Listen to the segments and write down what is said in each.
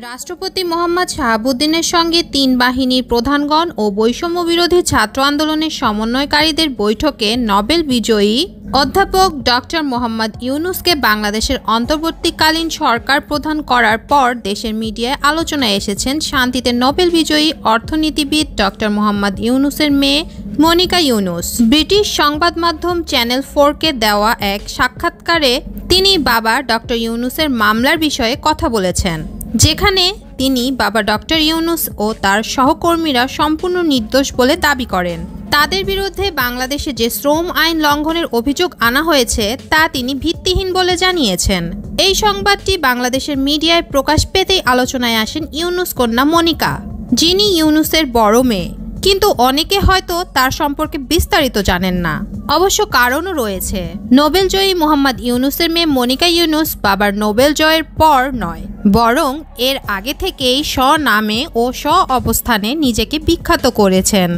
রাষ্ট্রপতি মোহাম্মদ শাহাবুদ্দিনের সঙ্গে তিন বাহিনীর প্রধানগণ ও বৈষম্য বিরোধী ছাত্র আন্দোলনের সমন্বয়কারীদের বৈঠকে নোবেল বিজয়ী অধ্যাপক ডক্টর মোহাম্মদ ইউনূসকে বাংলাদেশের অন্তর্বর্তীকালীন সরকার প্রধান করার পর দেশের মিডিয়ায় আলোচনায় এসেছেন শান্তিতে নোবেল বিজয়ী অর্থনীতিবিদ ডক্টর মোহাম্মদ ইউনূসের মেয়ে মনিকা ইউনূস। ব্রিটিশ সংবাদ মাধ্যম চ্যানেল 4কে দেওয়া এক সাক্ষাৎকারে তিনি বাবা ডক্টর ইউনূসের মামলার বিষয়ে কথা বলেছেন, যেখানে তিনি বাবা ডক্টর ইউনূস ও তার সহকর্মীরা সম্পূর্ণ নির্দোষ বলে দাবি করেন। তাদের বিরুদ্ধে বাংলাদেশে যে শ্রম আইন লঙ্ঘনের অভিযোগ আনা হয়েছে তা তিনি ভিত্তিহীন বলে জানিয়েছেন। এই সংবাদটি বাংলাদেশের মিডিয়ায় প্রকাশ পেতেই আলোচনায় আসেন ইউনূস কন্যা মনিকা, যিনি ইউনূসের বড় মেয়ে, কিন্তু অনেকে হয়তো তার সম্পর্কে বিস্তারিত জানেন না। অবশ্য কারণও রয়েছে। নোবেল জয়ী মোহাম্মদ ইউনূসের মেয়ে মনিকা ইউনূস বাবার নোবেল জয়ের পর নয়, বরং এর আগে থেকেই স্বনামে ও স্ব অবস্থানে নিজেকে বিখ্যাত করেছেন।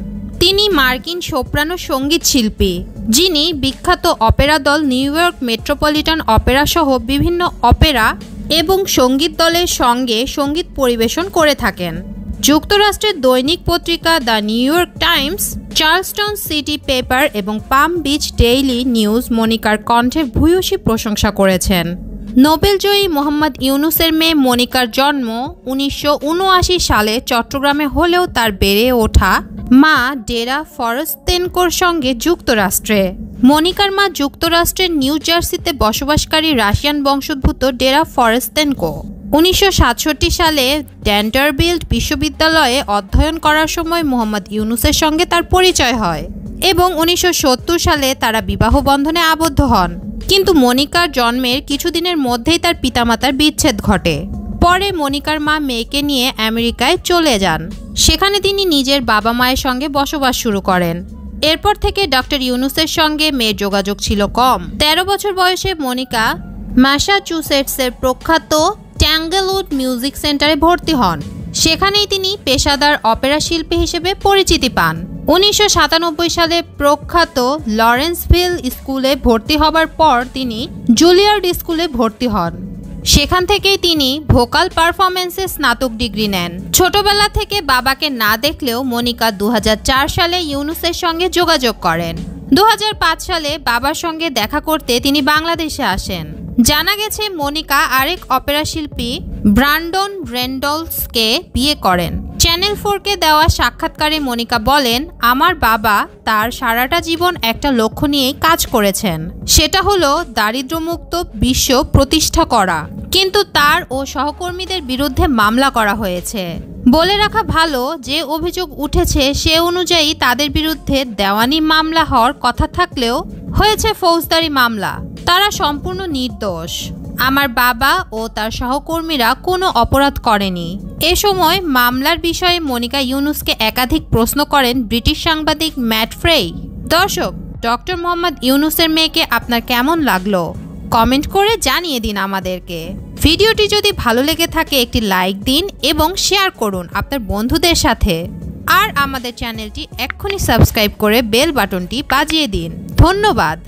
তিনি মার্কিন সোপ্রানো সঙ্গীত শিল্পী, যিনি বিখ্যাত অপেরা দল নিউ ইয়র্ক মেট্রোপলিটন অপেরা সহ বিভিন্ন অপেরা এবং সঙ্গীত দলের সঙ্গে সঙ্গীত পরিবেশন করে থাকেন। যুক্তরাষ্ট্রের দৈনিক পত্রিকা the new York Times, Charleston city paper এবং পাম বিচ ডেইলি নিউজ মনিকার কণ্ঠের ভূয়সী প্রশংসা করেছেন। নোবেলজয়ী মোহাম্মদ ইউনূসের মেয়ে মনিকার জন্ম 1979 সালে চট্টগ্রামে হলেও তার বেড়ে ওঠা মা ডেরা ফরস্তেনকোর সঙ্গে যুক্তরাষ্ট্রে। মনিকার মা যুক্তরাষ্ট্রের নিউ জার্সিতে বসবাসকারী রাশিয়ান বংশোদ্ভূত ডেরা ফরস্তেনকো। 1967 সালে ভ্যান্ডারবিল্ট বিশ্ববিদ্যালয়ে অধ্যয়ন করার সময় মোহাম্মদ ইউনূসের সঙ্গে তার পরিচয় হয় এবং 1970 সালে তারা বিবাহ বন্ধনে আবদ্ধ হন। কিন্তু মনিকার জন্মের কিছুদিনের মধ্যেই তার পিতামাতার বিচ্ছেদ ঘটে। পরে মনিকার মা মেয়েকে নিয়ে আমেরিকায় চলে যান। সেখানে তিনি নিজের বাবা মায়ের সঙ্গে বসবাস শুরু করেন। এরপর থেকে ডক্টর ইউনূসের সঙ্গে মেয়ের যোগাযোগ ছিল কম। 13 বছর বয়সে মনিকা ম্যাসাচুসেটসের প্রখ্যাত ট্যাঙ্গেলউড মিউজিক সেন্টারে ভর্তি হন। সেখানেই তিনি পেশাদার অপেরা শিল্পী হিসেবে পরিচিতি পান। 1997 সালে প্রখ্যাত লরেন্সভিল স্কুলে ভর্তি হবার পর তিনি জুলিয়ার্ড স্কুলে ভর্তি হন। সেখান থেকেই তিনি ভোকাল পারফরমেন্সে স্নাতক ডিগ্রি নেন। ছোটবেলা থেকে বাবাকে না দেখলেও মনিকা 2004 সালে ইউনূসের সঙ্গে যোগাযোগ করেন। 2005 সালে বাবার সঙ্গে দেখা করতে তিনি বাংলাদেশে আসেন। জানা গেছে মনিকা আরেক অপেরা শিল্পী ব্রান্ডন রেন্ডলসকে বিয়ে করেন। চ্যানেল 4কে দেওয়া সাক্ষাৎকারে মনিকা বলেন, আমার বাবা তার সারাটা জীবন একটা লক্ষ্য নিয়েই কাজ করেছেন, সেটা হলো দারিদ্র্যমুক্ত বিশ্ব প্রতিষ্ঠা করা, কিন্তু তার ও সহকর্মীদের বিরুদ্ধে মামলা করা হয়েছে। বলে রাখা ভালো, যে অভিযোগ উঠেছে সে অনুযায়ী তাদের বিরুদ্ধে দেওয়ানি মামলা হওয়ার কথা থাকলেও হয়েছে ফৌজদারি মামলা। তারা সম্পূর্ণ নির্দোষ। আমার বাবা ও তার সহকর্মীরা কোনো অপরাধ করেনি। এ সময় মামলার বিষয়ে মনিকা ইউনূসকে একাধিক প্রশ্ন করেন ব্রিটিশ সাংবাদিক ম্যাট ফ্রেই। দর্শক, ডক্টর মোহাম্মদ ইউনূসের মেয়েকে আপনার কেমন লাগলো কমেন্ট করে জানিয়ে দিন আমাদেরকে। ভিডিওটি যদি ভালো লেগে থাকে একটি লাইক দিন এবং শেয়ার করুন আপনার বন্ধুদের সাথে। আর আমাদের চ্যানেলটি এক্ষুনি সাবস্ক্রাইব করে বেল বাটনটি বাজিয়ে দিন। ধন্যবাদ।